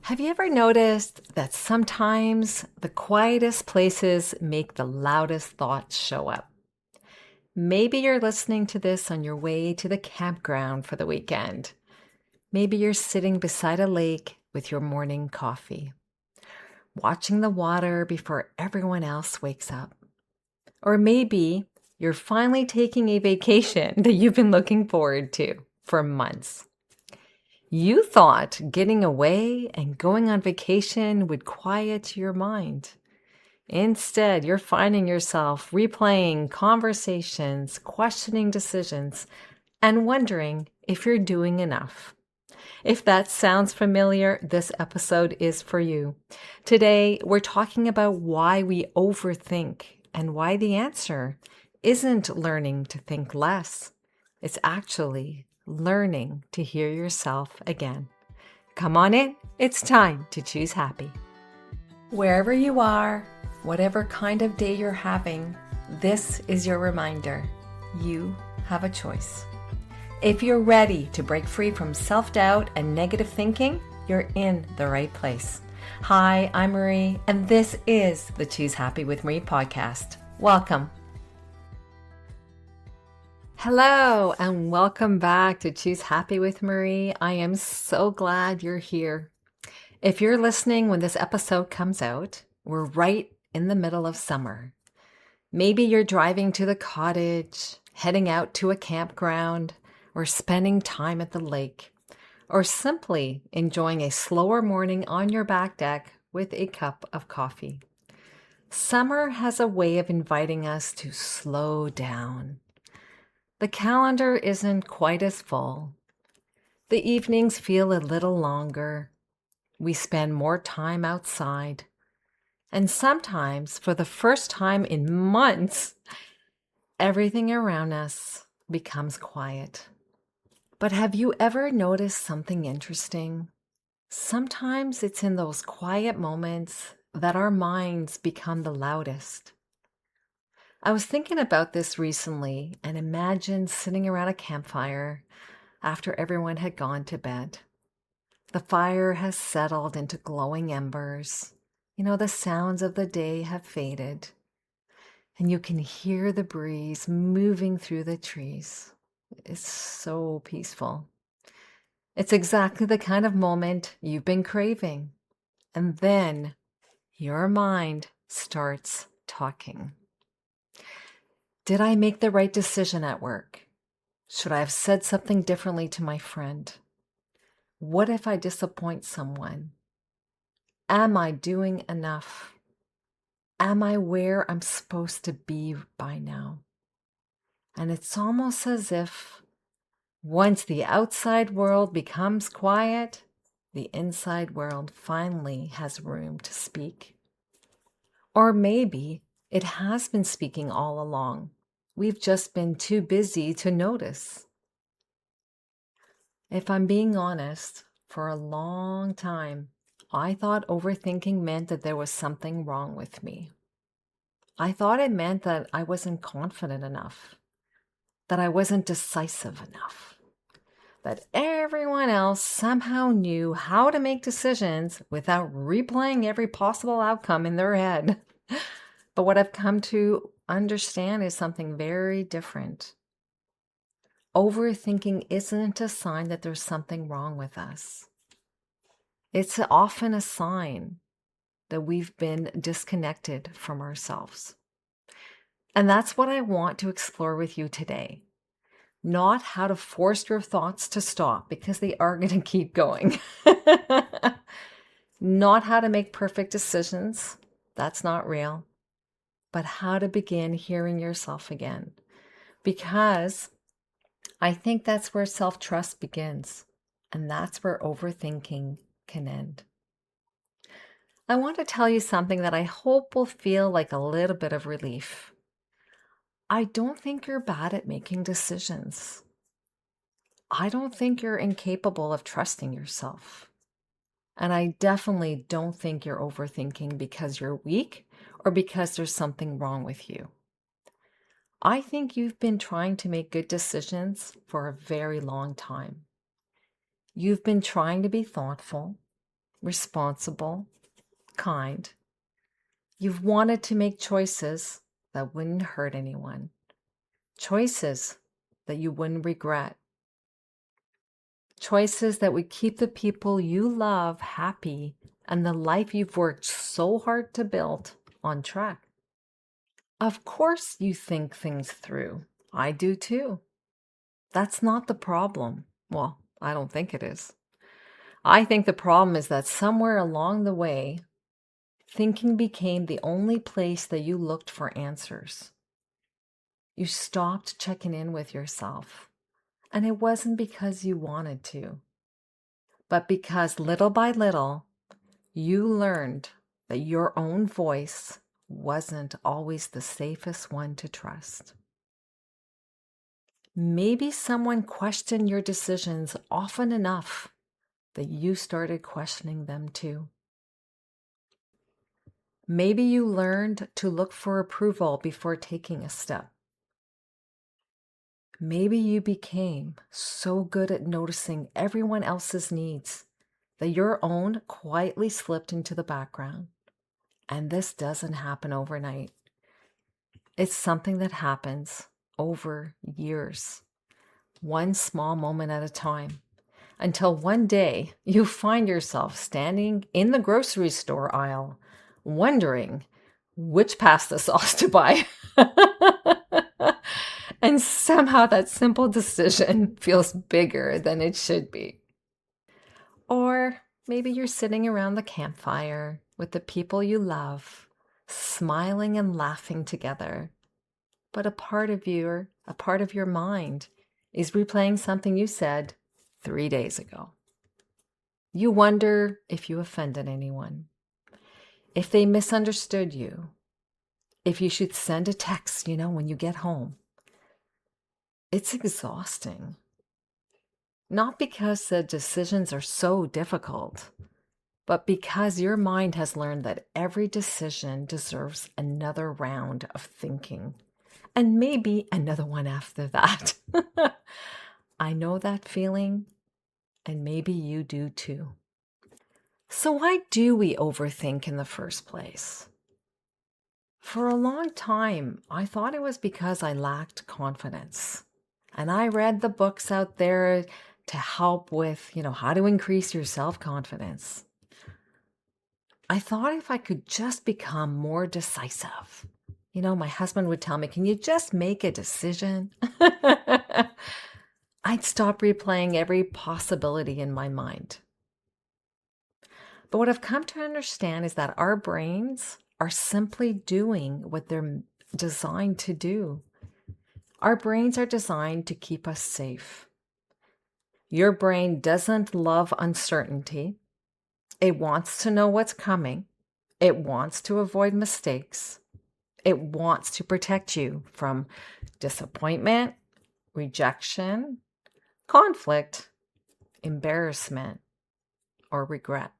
Have you ever noticed that sometimes the quietest places make the loudest thoughts show up? Maybe you're listening to this on your way to the campground for the weekend. Maybe you're sitting beside a lake with your morning coffee, watching the water before everyone else wakes up. Or maybe you're finally taking a vacation that you've been looking forward to for months. You thought getting away and going on vacation would quiet your mind. Instead, you're finding yourself replaying conversations, questioning decisions, and wondering if you're doing enough. If that sounds familiar, this episode is for you. Today, we're talking about why we overthink and why the answer isn't learning to think less. It's actually learning to hear yourself again. Come on in, it's time to choose happy. Wherever you are, whatever kind of day you're having, this is your reminder. You have a choice. If you're ready to break free from self-doubt and negative thinking, you're in the right place. Hi, I'm Marie, and this is the Choose Happy with Marie podcast. Welcome. Hello, and welcome back to Choose Happy with Marie. I am so glad you're here. If you're listening when this episode comes out, we're right in the middle of summer. Maybe you're driving to the cottage, heading out to a campground, or spending time at the lake, or simply enjoying a slower morning on your back deck with a cup of coffee. Summer has a way of inviting us to slow down. The calendar isn't quite as full. The evenings feel a little longer. We spend more time outside. And sometimes, for the first time in months, everything around us becomes quiet. But have you ever noticed something interesting? Sometimes it's in those quiet moments that our minds become the loudest. I was thinking about this recently and imagined sitting around a campfire after everyone had gone to bed. The fire has settled into glowing embers. The sounds of the day have faded, and you can hear the breeze moving through the trees. It's so peaceful. It's exactly the kind of moment you've been craving. And then your mind starts talking. Did I make the right decision at work? Should I have said something differently to my friend? What if I disappoint someone? Am I doing enough? Am I where I'm supposed to be by now? And it's almost as if once the outside world becomes quiet, the inside world finally has room to speak. Or maybe it has been speaking all along. We've just been too busy to notice. If I'm being honest, for a long time, I thought overthinking meant that there was something wrong with me. I thought it meant that I wasn't confident enough, that I wasn't decisive enough, that everyone else somehow knew how to make decisions without replaying every possible outcome in their head. But what I've come to understand is something very different. Overthinking isn't a sign that there's something wrong with us. It's often a sign that we've been disconnected from ourselves. And that's what I want to explore with you today. Not how to force your thoughts to stop, because they are going to keep going. Not how to make perfect decisions. That's not real. But how to begin hearing yourself again. Because I think that's where self-trust begins. And that's where overthinking can end. I want to tell you something that I hope will feel like a little bit of relief. I don't think you're bad at making decisions. I don't think you're incapable of trusting yourself. And I definitely don't think you're overthinking because you're weak or because there's something wrong with you. I think you've been trying to make good decisions for a very long time. You've been trying to be thoughtful. responsible, kind. You've wanted to make choices that wouldn't hurt anyone, choices that you wouldn't regret, choices that would keep the people you love happy and the life you've worked so hard to build on track. Of course, you think things through. I do too. That's not the problem. Well, I don't think it is. I think the problem is that somewhere along the way, thinking became the only place that you looked for answers. You stopped checking in with yourself. And it wasn't because you wanted to, but because little by little, you learned that your own voice wasn't always the safest one to trust. Maybe someone questioned your decisions often enough that you started questioning them too. Maybe you learned to look for approval before taking a step. Maybe you became so good at noticing everyone else's needs that your own quietly slipped into the background. And this doesn't happen overnight. It's something that happens over years, one small moment at a time, until one day you find yourself standing in the grocery store aisle, wondering which pasta sauce to buy. And somehow that simple decision feels bigger than it should be. Or maybe you're sitting around the campfire with the people you love, smiling and laughing together. But a part of your mind is replaying something you said 3 days ago. You wonder if you offended anyone, if they misunderstood you, if you should send a text, when you get home. It's exhausting. Not because the decisions are so difficult, but because your mind has learned that every decision deserves another round of thinking, and maybe another one after that. I know that feeling, and maybe you do too. So why do we overthink in the first place? For a long time, I thought it was because I lacked confidence. And I read the books out there to help with, how to increase your self-confidence. I thought if I could just become more decisive, my husband would tell me, can you just make a decision? I'd stop replaying every possibility in my mind. But what I've come to understand is that our brains are simply doing what they're designed to do. Our brains are designed to keep us safe. Your brain doesn't love uncertainty. It wants to know what's coming. It wants to avoid mistakes. It wants to protect you from disappointment, rejection, conflict, embarrassment, or regret.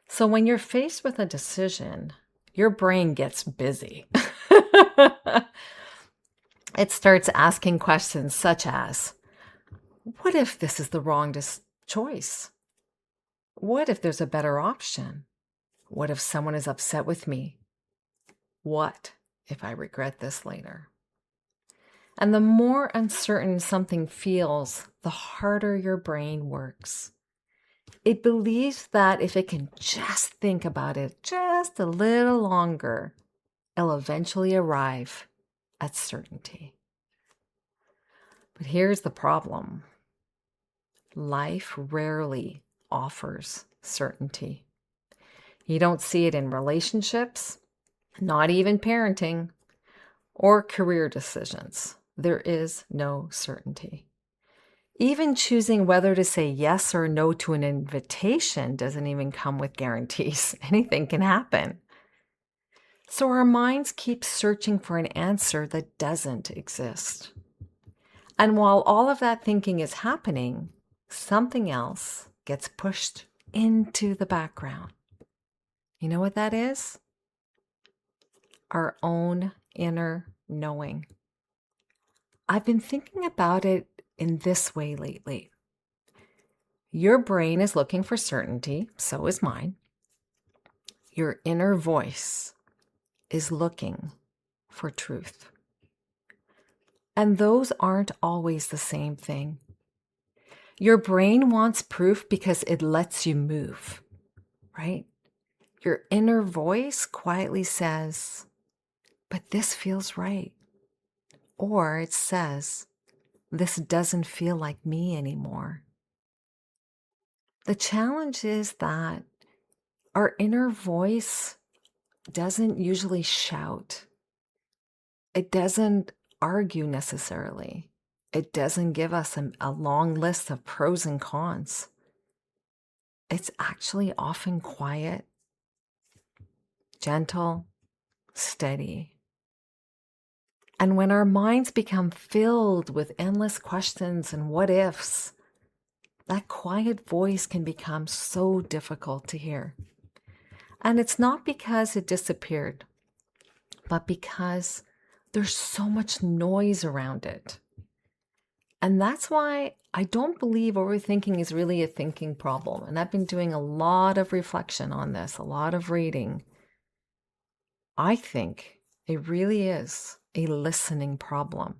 So when you're faced with a decision, your brain gets busy. It starts asking questions such as, what if this is the wrong choice? What if there's a better option? What if someone is upset with me? What if I regret this later? And the more uncertain something feels, the harder your brain works. It believes that if it can just think about it just a little longer, it'll eventually arrive at certainty. But here's the problem. Life rarely offers certainty. You don't see it in relationships, not even parenting, or career decisions. There is no certainty. Even choosing whether to say yes or no to an invitation doesn't even come with guarantees. Anything can happen. So our minds keep searching for an answer that doesn't exist. And while all of that thinking is happening, something else gets pushed into the background. You know what that is? Our own inner knowing. I've been thinking about it in this way lately. Your brain is looking for certainty, so is mine. Your inner voice is looking for truth. And those aren't always the same thing. Your brain wants proof because it lets you move, right? Your inner voice quietly says, but this feels right. Or it says, this doesn't feel like me anymore. The challenge is that our inner voice doesn't usually shout. It doesn't argue necessarily. It doesn't give us a long list of pros and cons. It's actually often quiet, gentle, steady. And when our minds become filled with endless questions and what ifs, that quiet voice can become so difficult to hear. And it's not because it disappeared, but because there's so much noise around it. And that's why I don't believe overthinking is really a thinking problem. And I've been doing a lot of reflection on this, a lot of reading. I think it really is a listening problem,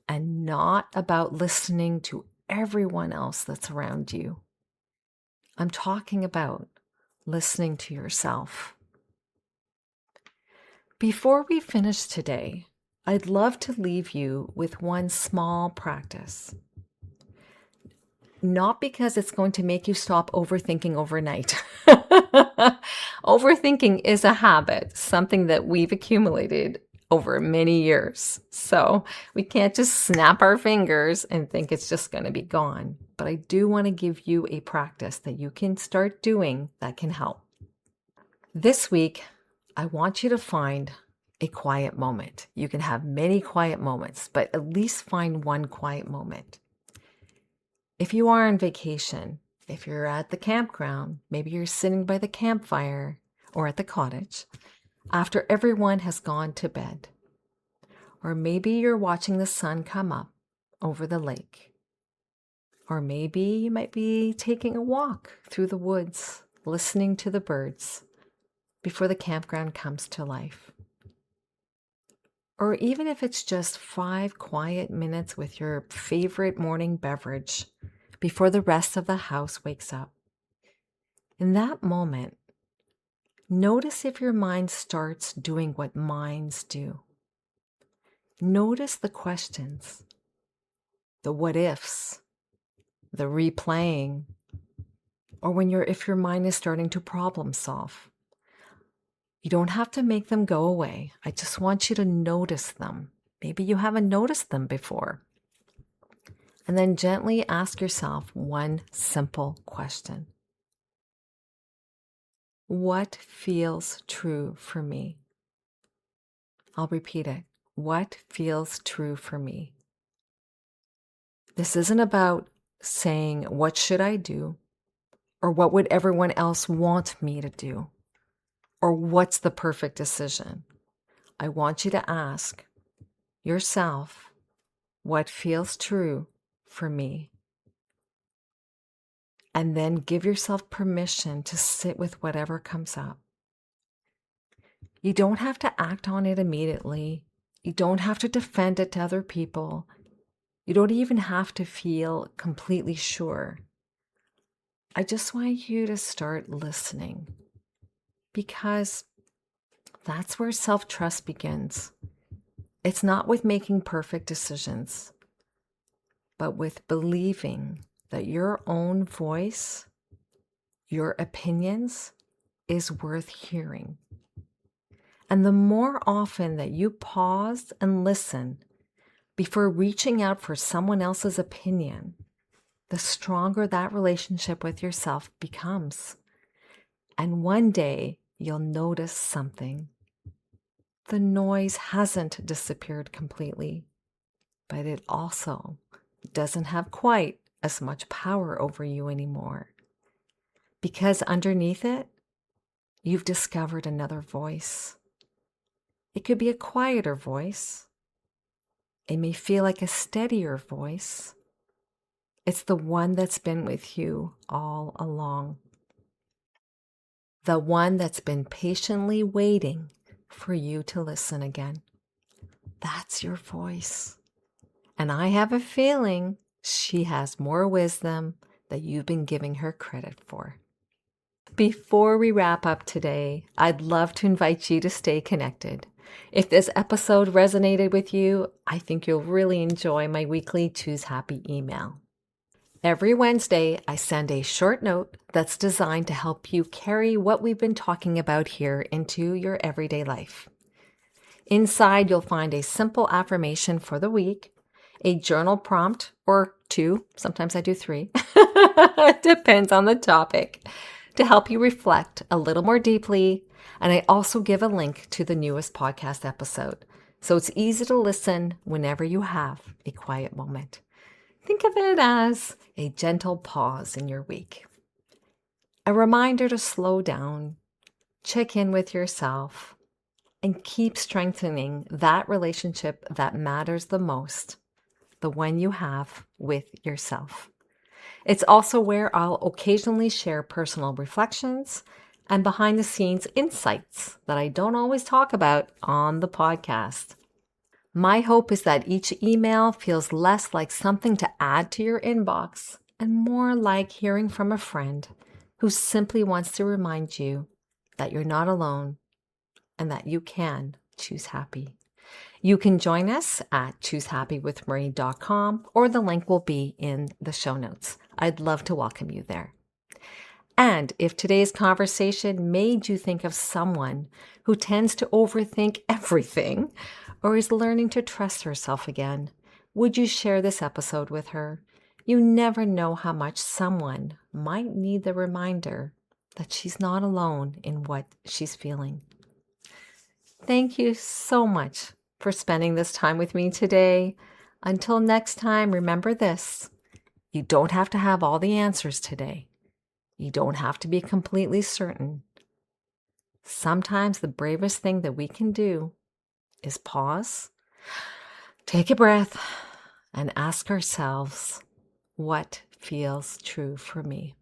and not about listening to everyone else that's around you. I'm talking about listening to yourself. Before we finish today, I'd love to leave you with one small practice. Not because it's going to make you stop overthinking overnight. Overthinking is a habit, something that we've accumulated over many years. So we can't just snap our fingers and think it's just going to be gone. But I do want to give you a practice that you can start doing that can help. This week, I want you to find a quiet moment. You can have many quiet moments, but at least find one quiet moment. If you are on vacation, if you're at the campground, maybe you're sitting by the campfire or at the cottage after everyone has gone to bed. Or maybe you're watching the sun come up over the lake. Or maybe you might be taking a walk through the woods, listening to the birds before the campground comes to life. Or even if it's just 5 quiet minutes with your favorite morning beverage before the rest of the house wakes up. In that moment, notice if your mind starts doing what minds do. Notice the questions, the what ifs, the replaying, or if your mind is starting to problem solve. You don't have to make them go away. I just want you to notice them. Maybe you haven't noticed them before. And then gently ask yourself one simple question. What feels true for me? I'll repeat it. What feels true for me? This isn't about saying, what should I do? Or what would everyone else want me to do? Or what's the perfect decision? I want you to ask yourself, what feels true for me? And then give yourself permission to sit with whatever comes up. You don't have to act on it immediately. You don't have to defend it to other people. You don't even have to feel completely sure. I just want you to start listening, because that's where self-trust begins. It's not with making perfect decisions, but with believing that your own voice, your opinions, is worth hearing. And the more often that you pause and listen before reaching out for someone else's opinion, the stronger that relationship with yourself becomes. And one day you'll notice something. The noise hasn't disappeared completely, but it also doesn't have quite as much power over you anymore. Because underneath it, you've discovered another voice. It could be a quieter voice. It may feel like a steadier voice, It's the one that's been with you all along. The one that's been patiently waiting for you to listen again. That's your voice. And I have a feeling she has more wisdom that you've been giving her credit for. Before we wrap up today, I'd love to invite you to stay connected. If this episode resonated with you, I think you'll really enjoy my weekly Choose Happy email. Every Wednesday, I send a short note that's designed to help you carry what we've been talking about here into your everyday life. Inside, you'll find a simple affirmation for the week, a journal prompt, or 2, sometimes I do 3, it depends on the topic, to help you reflect a little more deeply. And I also give a link to the newest podcast episode, so it's easy to listen whenever you have a quiet moment. Think of it as a gentle pause in your week. A reminder to slow down, check in with yourself, and keep strengthening that relationship that matters the most, the one you have with yourself. It's also where I'll occasionally share personal reflections and behind-the-scenes insights that I don't always talk about on the podcast. My hope is that each email feels less like something to add to your inbox and more like hearing from a friend who simply wants to remind you that you're not alone and that you can choose happy. You can join us at choosehappywithmarie.com, or the link will be in the show notes. I'd love to welcome you there. And if today's conversation made you think of someone who tends to overthink everything or is learning to trust herself again, would you share this episode with her? You never know how much someone might need the reminder that she's not alone in what she's feeling. Thank you so much for spending this time with me today. Until next time, remember this: you don't have to have all the answers today. You don't have to be completely certain. Sometimes the bravest thing that we can do is pause, take a breath, and ask ourselves, what feels true for me?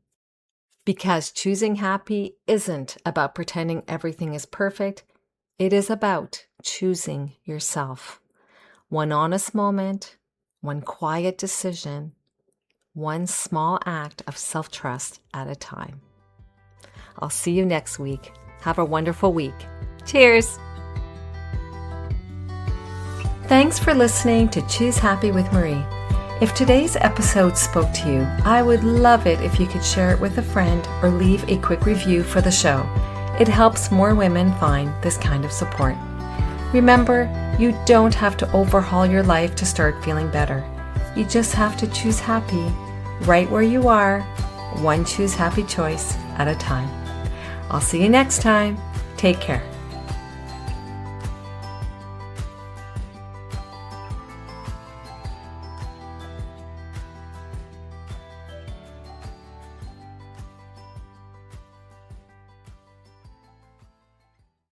Because choosing happy isn't about pretending everything is perfect. It is about choosing yourself. One honest moment, one quiet decision, one small act of self-trust at a time. I'll see you next week. Have a wonderful week. Cheers! Thanks for listening to Choose Happy with Marie. If today's episode spoke to you, I would love it if you could share it with a friend or leave a quick review for the show. It helps more women find this kind of support. Remember, you don't have to overhaul your life to start feeling better. You just have to choose happy right where you are, one choose happy choice at a time. I'll see you next time. Take care.